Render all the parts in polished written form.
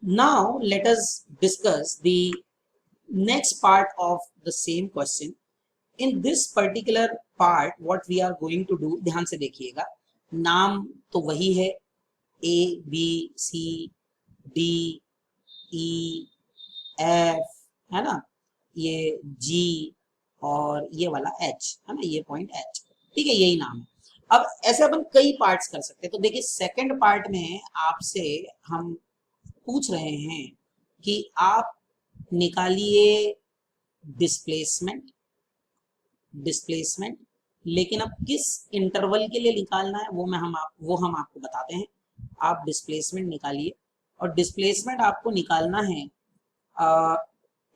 Now let us discuss the next part of the same question. In this particular part what we are going to do, ध्यान से देखिएगा, नाम तो वही है A B C D E F, है ना, ये G और ये वाला H, है ना, ये पॉइंट H, ठीक है, यही नाम है। अब ऐसे अपन कई पार्ट्स कर सकते हैं। तो देखिए सेकंड पार्ट में आपसे हम पूछ रहे हैं कि आप निकालिए डिस्प्लेसमेंट, डिस्प्लेसमेंट, लेकिन अब किस इंटरवल के लिए निकालना है वो हम आपको बताते हैं। आप डिस्प्लेसमेंट निकालिए और डिस्प्लेसमेंट आपको निकालना है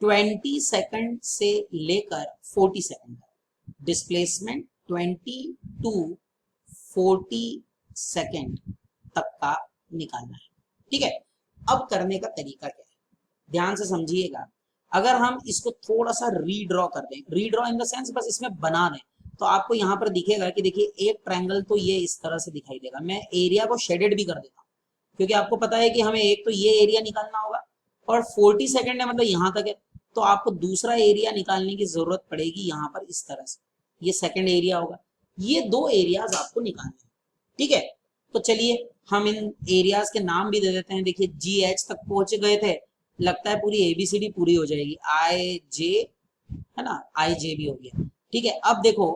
20 सेकंड से लेकर 40 सेकंड तक। डिस्प्लेसमेंट 20 टू 40 सेकंड तक का निकालना है, ठीक है। अब करने का तरीका क्या है, ध्यान से समझिएगा। अगर हम इसको थोड़ा सा रीड्रॉ कर दें, रीड्रॉ इन द सेंस बस इसमें बना दें, तो आपको यहाँ पर दिखेगा कि देखिए एक ट्रायंगल तो ये इस तरह से दिखाई देगा। मैं एरिया को शेडेड भी कर देता हूँ क्योंकि आपको पता है कि हमें एक तो ये एरिया निकालना होगा और 40 सेकंड है मतलब यहाँ तक है, तो आपको दूसरा एरिया निकालने की जरूरत पड़ेगी यहाँ पर इस तरह से, ये सेकंड एरिया होगा। ये दो एरियाज आपको निकालने हैं, ठीक है। तो चलिए हम इन एरियाज के नाम भी दे देते हैं। देखिए GH तक पहुंच गए थे, लगता है पूरी ABCD पूरी हो जाएगी, IJ, है ना, IJ भी हो गया, ठीक है। अब देखो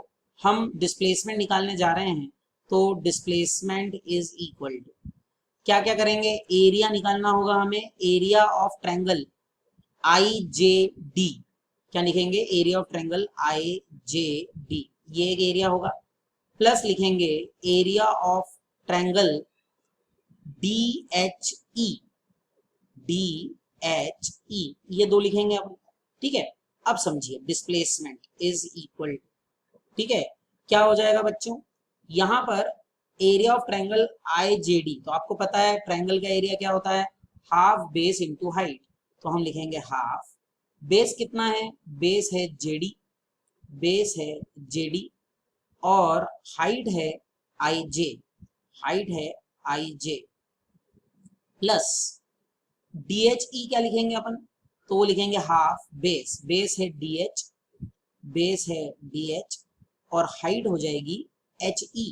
हम डिस्प्लेसमेंट निकालने जा रहे हैं, तो डिस्प्लेसमेंट इज इक्वल टू क्या क्या करेंगे, एरिया निकालना होगा हमें, एरिया ऑफ ट्रायंगल IJD। क्या लिखेंगे, एरिया ऑफ ट्रायंगल IJD, ये एक एरिया होगा, प्लस लिखेंगे area of triangle DHE, DHE, ये दो लिखेंगे अपन, ठीक है। अब समझिए डिस्प्लेसमेंट इज इक्वल, ठीक है, क्या हो जाएगा बच्चों, यहां पर एरिया ऑफ ट्रायंगल IJD, तो आपको पता है ट्रायंगल का एरिया क्या होता है, हाफ बेस इंटू हाइट, तो हम लिखेंगे हाफ, बेस कितना है, बेस है JD, बेस है JD, और हाइट है IJ, हाइट है IJ, प्लस DHE क्या लिखेंगे अपन, तो वो लिखेंगे हाफ बेस, बेस है DH, बेस है DH, और हाइट हो जाएगी HE,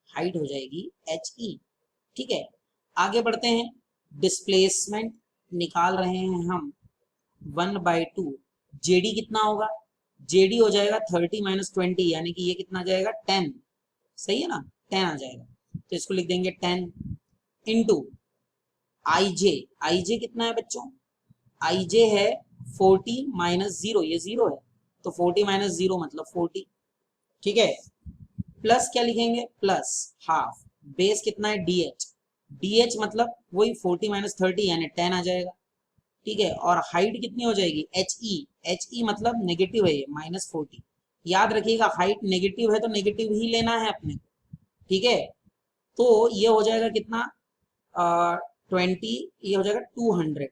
हाइट हो जाएगी HE, ठीक है। आगे बढ़ते हैं, डिस्प्लेसमेंट निकाल रहे हैं हम 1/2, JD कितना होगा, JD हो जाएगा 30 माइनस 20, यानी कि ये कितना आ जाएगा 10, सही है ना, 10 आ जाएगा, तो इसको लिख देंगे 10 इंटू IJ, IJ कितना है बच्चों, IJ है 40 माइनस 0, ये 0 है, तो 40 माइनस 0 मतलब 40, ठीक है, प्लस क्या लिखेंगे, प्लस हाफ, बेस कितना है DH, DH मतलब वही 40 माइनस 30 यानी 10 आ जाएगा, ठीक है, और हाइट कितनी हो जाएगी HE, HE मतलब नेगेटिव है ये -40, याद रखिएगा हाइट नेगेटिव है तो नेगेटिव ही लेना है अपने को, ठीक है। तो ये हो जाएगा कितना 20, ये हो जाएगा 200,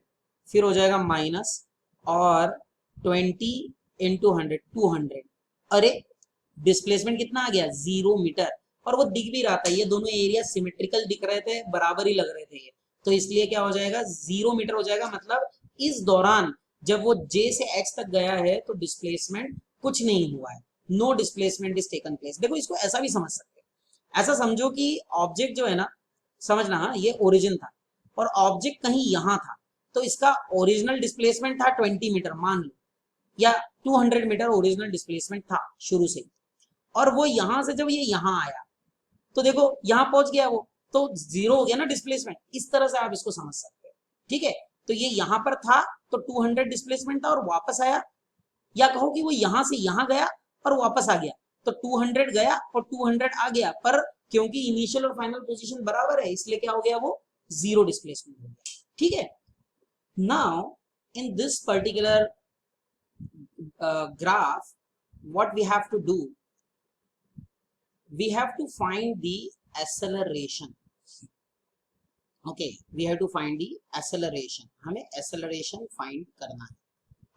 फिर हो जाएगा माइनस, और 20 इंटू 100 200, अरे डिस्प्लेसमेंट कितना आ गया 0 मीटर, और वो दिख भी रहा था, ये दोनों एरिया सिमेट्रिकल दिख रहे थे, बराबर ही लग रहे थे ये, तो इसलिए क्या हो जाएगा 0 मीटर हो जाएगा। मतलब इस दौरान जब वो J से H तक गया है तो डिस्प्लेसमेंट कुछ नहीं हुआ है, no displacement is taken place. देखो इसको ऐसा भी समझ सकते हैं, ऐसा समझो कि ऑब्जेक्ट जो है ना, समझना, हाँ ये ओरिजिन था और ऑब्जेक्ट कहीं यहां था, तो इसका ओरिजिनल डिस्प्लेसमेंट था 20 मीटर मान लो, या 200 मीटर ओरिजिनल डिस्प्लेसमेंट था शुरू से, और वो यहां से जब ये यहां आया तो देखो यहां पहुंच गया वो, तो 0 हो गया ना डिस्प्लेसमेंट, इस तरह से आप इसको समझ सकते हैं, ठीक है। तो ये यहां पर था तो 200 डिस्प्लेसमेंट था और वापस आया, या कहो कि वो यहां से यहां गया और वापस आ गया, तो 200 गया और 200 आ गया, पर क्योंकि इनिशियल और फाइनल पोजीशन बराबर है इसलिए क्या हो गया, वो 0 डिस्प्लेसमेंट हो गया, ठीक है। Now in this particular graph, what we have to do, we have to find the acceleration, okay, we have to find the acceleration, हमें acceleration find करना है,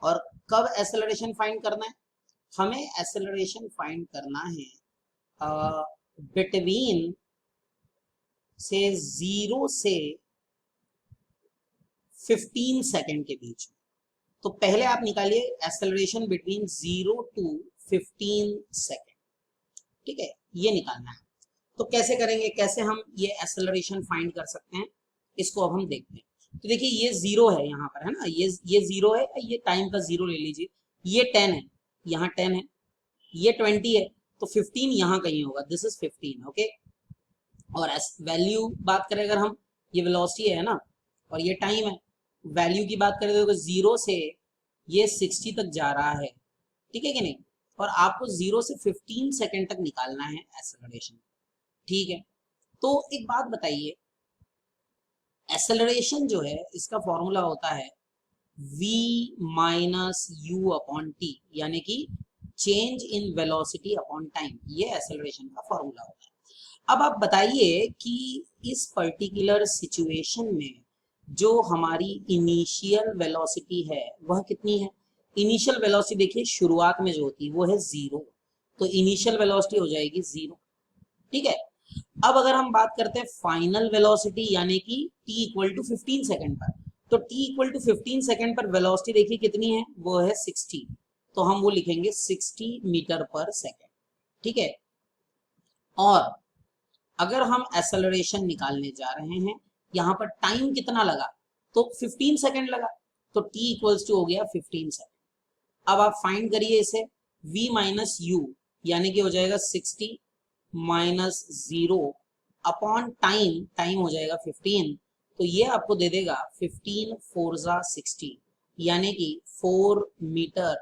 और कब acceleration find करना है, हमें acceleration find करना है between से 0 से 15 सेकंड के बीच में। तो पहले आप निकालिए एक्सेलरेशन बिटवीन 0 टू 15 सेकंड, ठीक है, ये निकालना है। तो कैसे करेंगे, कैसे हम ये एक्सेलरेशन फाइंड कर सकते हैं, इसको अब हम देखते हैं। तो देखिए ये 0 है यहाँ पर, है ना, ये 0 है, ये टाइम का 0 ले लीजिए, ये 10 है, यहाँ 10 है, ये 20 है, तो 15 यहाँ कहीं होगा, दिस इज 15, ओके। और वैल्यू बात करें अगर हम, ये वेलोसिटी है ना, और ये टाइम है, वैल्यू की बात करें तो 0 से ये 60 तक जा रहा है, ठीक है कि नहीं, और आपको 0 से 15 सेकंड तक निकालना है एक्सेलरेशन, ठीक है। तो एक बात बताइए, एक्सेलरेशन जो है इसका फॉर्मूला होता है v minus you upon T, यानी कि change in velocity upon time, ये एक्सेलरेशन का फॉर्मूला होता है। अब आप बताइए कि इस पर्टिकुलर सिचुएशन में जो हमारी इनिशियल वेलोसिटी है वह कितनी है। इनिशियल वेलोसिटी देखिए शुरुआत में जो होती है वो है 0, तो इनिशियल वेलोसिटी हो जाएगी 0, ठीक है। अब अगर हम बात करते हैं फाइनल वेलोसिटी यानी कि t इक्वल टू 15 सेकंड पर, तो t इक्वल टू 15 सेकंड पर वेलोसिटी देखिए कितनी है, वो है 60, तो हम वो लिखेंगे 60 मीटर पर सेकंड, ठीक है। और अगर हम एक्सेलरेशन निकालने जा रहे हैं, यहाँ पर टाइम कितना लगा, तो 15 सेकंड लगा, तो t इक्वल्स टू हो गया 15 सेकंड। अब आप फाइंड करिए इसे, v माइनस यू यानी कि हो जाएगा 60 माइनस 0 अपॉन टाइम, टाइम हो जाएगा 15, तो ये आपको दे देगा 15 4 60, यानी कि 4 मीटर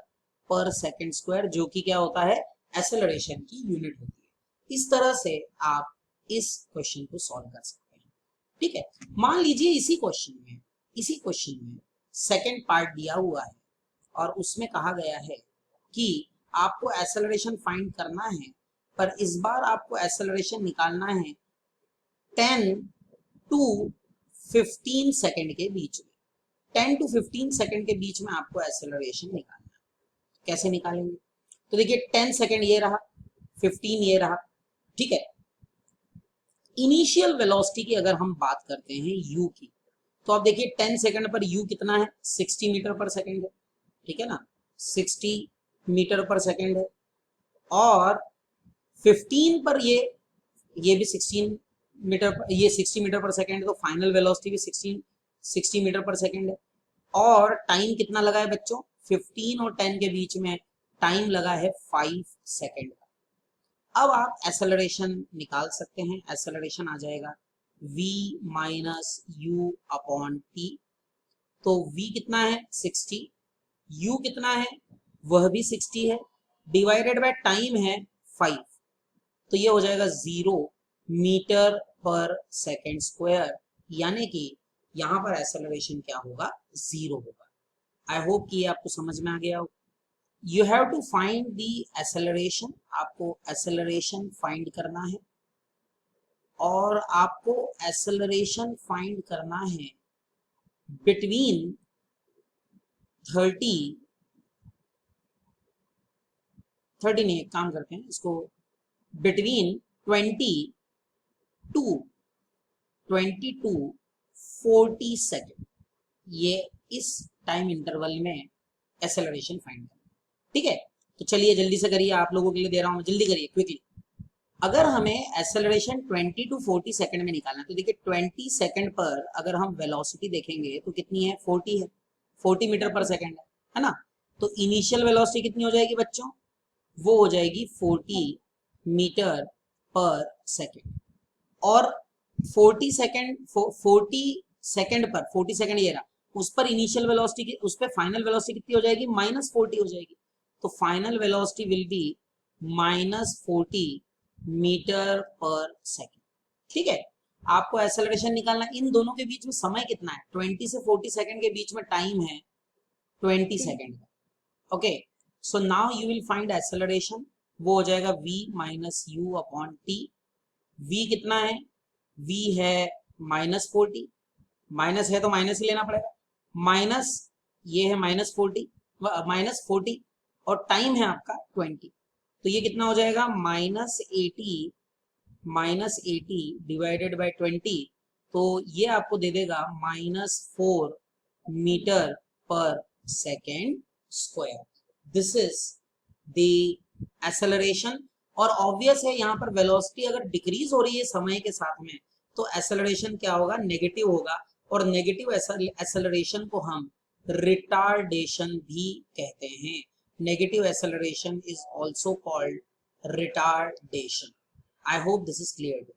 पर सेकंड स्क्वायर, जो कि क्या होता है, एक्सेलरेशन की यूनिट होती है। इस तरह से आप इस क्वेश्चन को सॉल्व कर सकते हैं, ठीक है। मान लीजिए इसी क्वेश्चन में सेकंड पार्ट दिया हुआ है और उसमें कहा गया है कि आपको एक्सेलरेशन फाइंड करना है, पर इस बार आपको एक्सेलरेशन निकालना है 10 टू 15 सेकंड के बीच में। 10 टू 15 सेकंड के बीच में आपको एक्सेलरेशन निकालना है। कैसे निकालेंगे, तो देखिए 10 सेकंड ये रहा, 15 ये रहा, ठीक है। इनिशियल वेलोसिटी की अगर हम बात करते हैं u की, तो आप देखिए 10 सेकंड पर u कितना है, 60 मीटर पर सेकंड है, ठीक है ना, 60 मीटर पर सेकंड है। और 15 पर ये भी 16 मीटर पर, ये 60 मीटर पर सेकंड है, तो फाइनल वेलोसिटी भी 60 मीटर पर सेकंड है। और टाइम कितना लगा है बच्चों, 15 और 10 के बीच में टाइम लगा है 5 सेकंड का। अब आप एक्सेलरेशन निकाल सकते हैं, एक्सेलरेशन आ जाएगा v minus you upon T, तो v कितना है 60, u कितना है वह भी 60 है, डिवाइडेड बाय टाइम है 5, तो ये हो जाएगा 0 मीटर पर सेकेंड स्क्वायर, यानी कि यहाँ पर एक्सेलरेशन क्या होगा, 0 होगा। आई होप कि ये आपको समझ में आ गया हो। You have to find the acceleration, आपको एक्सेलरेशन फाइंड करना है, और आपको एक्सेलरेशन फाइंड करना है बिटवीन 30 नहीं, एक काम करते हैं इसको, बिटवीन 20 टू 40 सेकेंड, ये इस टाइम इंटरवल में एक्सेलरेशन फाइंड करना, ठीक है। तो चलिए जल्दी से करिए, आप लोगों के लिए दे रहा हूं, जल्दी करिए क्विकली। अगर हमें एक्सेलरेशन 20 टू 40 सेकंड में निकालना है, तो देखिए 20 सेकंड पर अगर हम वेलोसिटी देखेंगे तो कितनी है, 40 है, 40 मीटर पर सेकंड है ना। तो इनिशियल वेलोसिटी कितनी हो जाएगी बच्चों, वो हो जाएगी 40 मीटर पर सेकंड। और 40 सेकंड पर 40 सेकंड ये रहा, उस पर इनिशियल वेलोसिटी की, उस पर फाइनल वेलोसिटी कितनी हो जाएगी, -40 हो जाएगी। तो final velocity will be -40 metre per second, ठीक है। आपको एक्सेलरेशन निकालना, इन दोनों के बीच में समय कितना है, 20 से 40 सेकंड के बीच में टाइम है 20 सेकंड का, okay. So now you will find acceleration, वो हो जाएगा v minus you upon T. v कितना है, v है -40, माइनस है तो माइनस ही लेना पड़ेगा, माइनस ये है -40 और टाइम है आपका 20, तो ये कितना हो जाएगा, -80 डिवाइडेड बाय 20, तो ये आपको दे देगा -4 मीटर पर second square. This is the acceleration. और ऑब्वियस है यहाँ पर वेलोसिटी अगर डिक्रीज हो रही है समय के साथ में तो एक्सेलरेशन क्या होगा, नेगेटिव होगा। और नेगेटिव एक्सेलरेशन को हम रिटार्डेशन भी कहते हैं। Negative acceleration is also called retardation. I hope this is clear.